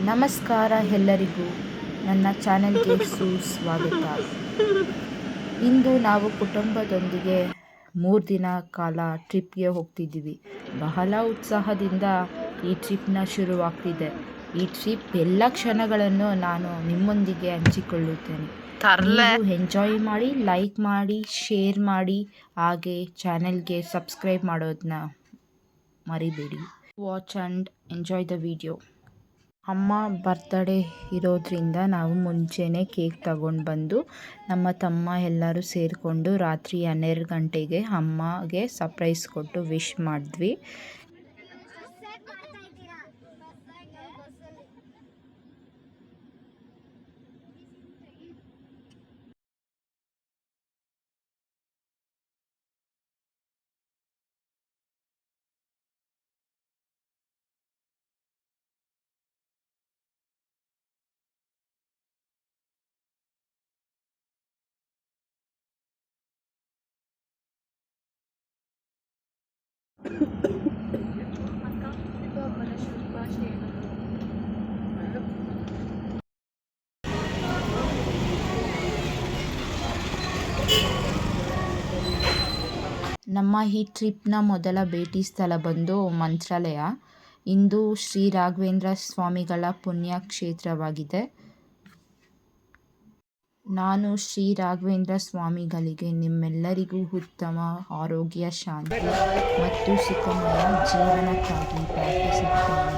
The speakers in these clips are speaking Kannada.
ನಮಸ್ಕಾರ ಎಲ್ಲರಿಗೂ ನನ್ನ ಚಾನೆಲ್ಗೆ ಸುಸ್ವಾಗತ. ಇಂದು ನಾವು ಕುಟುಂಬದೊಂದಿಗೆ 3 ದಿನ ಕಾಲ ಟ್ರಿಪ್ಗೆ ಹೋಗ್ತಿದ್ದೀವಿ. ಬಹಳ ಉತ್ಸಾಹದಿಂದ ಈ ಟ್ರಿಪ್ನ ಶುರುವಾಗ್ತಿದೆ. ಈ ಟ್ರಿಪ್ ಎಲ್ಲ ಕ್ಷಣಗಳನ್ನು ನಾನು ನಿಮ್ಮೊಂದಿಗೆ ಹಂಚಿಕೊಳ್ಳುತ್ತೇನೆ. ನೀವು ಎಂಜಾಯ್ ಮಾಡಿ, ಲೈಕ್ ಮಾಡಿ, ಶೇರ್ ಮಾಡಿ, ಹಾಗೆ ಚಾನೆಲ್ಗೆ ಸಬ್ಸ್ಕ್ರೈಬ್ ಮಾಡೋದನ್ನ ಮರಿಬೇಡಿ. Watch and enjoy the video. ಅಮ್ಮ ಬರ್ತ್ಡೇ ಇರೋದ್ರಿಂದ ನಾವು ಮುಂಚೆನೇ ಕೇಕ್ ತಗೊಂಡು ಬಂದು ನಮ್ಮ ತಮ್ಮ ಎಲ್ಲರೂ ಸೇರಿಕೊಂಡು ರಾತ್ರಿ 12 ಗಂಟೆಗೆ ಅಮ್ಮಗೆ ಸರ್ಪ್ರೈಸ್ ಕೊಟ್ಟು ವಿಶ್ ಮಾಡಿದ್ವಿ. ನಮ್ಮ ಈ ಟ್ರಿಪ್ನ ಮೊದಲ ಭೇಟಿ ಸ್ಥಳ ಬಂದು ಮಂತ್ರಾಲಯ. ಇಂದು ಶ್ರೀ ರಾಘವೇಂದ್ರ ಸ್ವಾಮಿಗಳ ಪುಣ್ಯಕ್ಷೇತ್ರವಾಗಿದೆ. ನಾನು ಶ್ರೀ ರಾಘವೇಂದ್ರ ಸ್ವಾಮಿಗಳಿಗೆ ನಿಮ್ಮೆಲ್ಲರಿಗೂ ಉತ್ತಮ ಆರೋಗ್ಯ, ಶಾಂತಿ ಮತ್ತು ಸುಖಮಯ ಜೀವನಕ್ಕಾಗಿ ಪ್ರಾರ್ಥಿಸುತ್ತೇನೆ.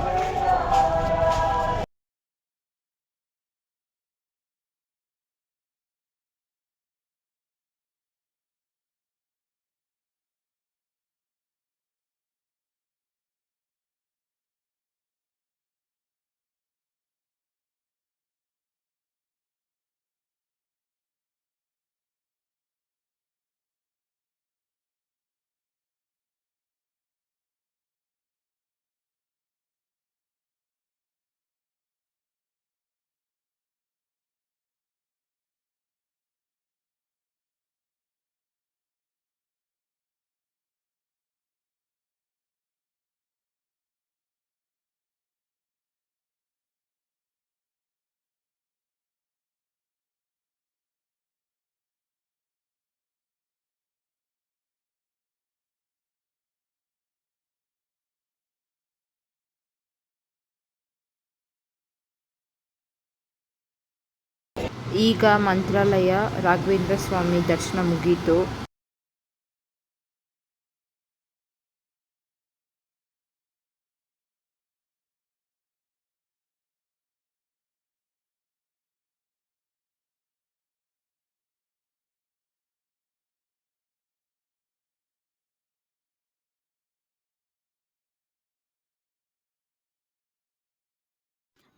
ಈಗ ಮಂತ್ರಾಲಯ ರಾಘವೇಂದ್ರ ಸ್ವಾಮಿ ದರ್ಶನ ಮುಗೀತು.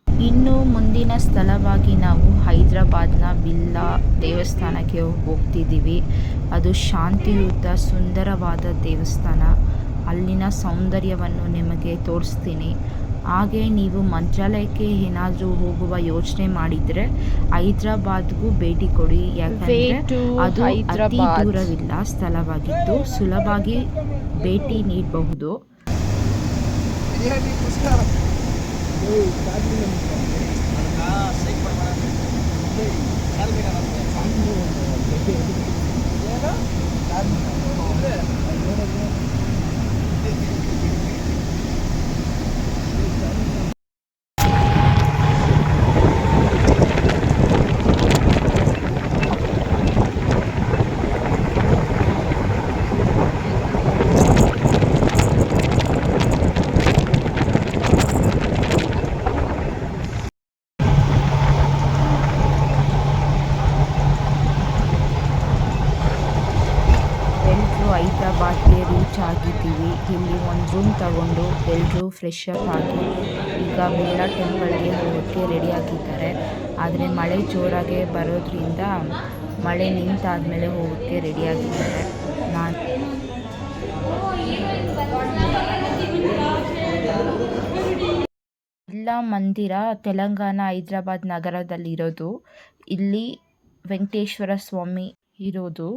ಇನ್ನು ಮುಂದಿನ ಸ್ಥಳವಾಗಿ ನಾವು ಹೈದರಾಬಾದ್ನ ಬಿರ್ಲಾ ದೇವಸ್ಥಾನಕ್ಕೆ ಹೋಗ್ತಿದ್ದೀವಿ. ಅದು ಶಾಂತಿಯುತ ಸುಂದರವಾದ ದೇವಸ್ಥಾನ. ಅಲ್ಲಿನ ಸೌಂದರ್ಯವನ್ನು ನಿಮಗೆ ತೋರಿಸ್ತೀನಿ. ಹಾಗೆ ನೀವು ಮಂತ್ರಾಲಯಕ್ಕೆ ಏನಾದರೂ ಹೋಗುವ ಯೋಚನೆ ಮಾಡಿದರೆ ಹೈದರಾಬಾದ್ಗೂ ಭೇಟಿ ಕೊಡಿ. ಯಾಕಂದರೆ ಅದು ಅತಿ ದೂರವಿಲ್ಲ ಸ್ಥಳವಾಗಿದ್ದು ಸುಲಭವಾಗಿ ಭೇಟಿ ನೀಡಬಹುದು. ಹೈದರಾಬಾದ್ಗೆ ರೀಚ್ ಆಗಿದ್ದೀವಿ. ಇಲ್ಲಿ ಒಂದು ರೂಮ್ ತಗೊಂಡು ಎಲ್ಲರೂ ಫ್ರೆಶ್ ಅಪ್ ಆಗಿ ಈಗ ಬಿರ್ಲಾ ಟೆಂಪಲ್ಗೆ ಹೋಗೋಕ್ಕೆ ರೆಡಿಯಾಗಿದ್ದಾರೆ. ಆದರೆ ಮಳೆ ಜೋರಾಗಿ ಬರೋದ್ರಿಂದ ಮಳೆ ನಿಂತಾದಮೇಲೆ ಹೋಗೋಕ್ಕೆ ರೆಡಿಯಾಗಿದ್ದಾರೆ. ಬಿರ್ಲಾ ಮಂದಿರ ತೆಲಂಗಾಣ ಹೈದರಾಬಾದ್ ನಗರದಲ್ಲಿರೋದು. ಇಲ್ಲಿ ವೆಂಕಟೇಶ್ವರ ಸ್ವಾಮಿ ಇರೋದು.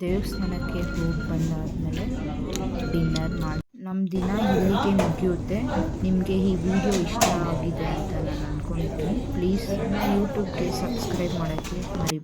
ದೇವಸ್ಥಾನಕ್ಕೆ ಹೋಗಿ ಬಂದಾದಮೇಲೆ ಡಿನ್ನರ್ ಮಾಡಿ ನಮ್ಮ ದಿನ ಇಲ್ಲಿಗೆ ಮುಗಿಯುತ್ತೆ. ನಿಮಗೆ ಈ ವಿಡಿಯೋ ಇಷ್ಟ ಆಗಿದೆ ಅಂತ ನಾನು ಅಂದ್ಕೊಂಡಿದ್ದೀನಿ. ಪ್ಲೀಸ್ ಯೂಟ್ಯೂಬ್ಗೆ ಸಬ್ಸ್ಕ್ರೈಬ್ ಮಾಡೋಕ್ಕೆ ಮರಿಬೇಡಿ.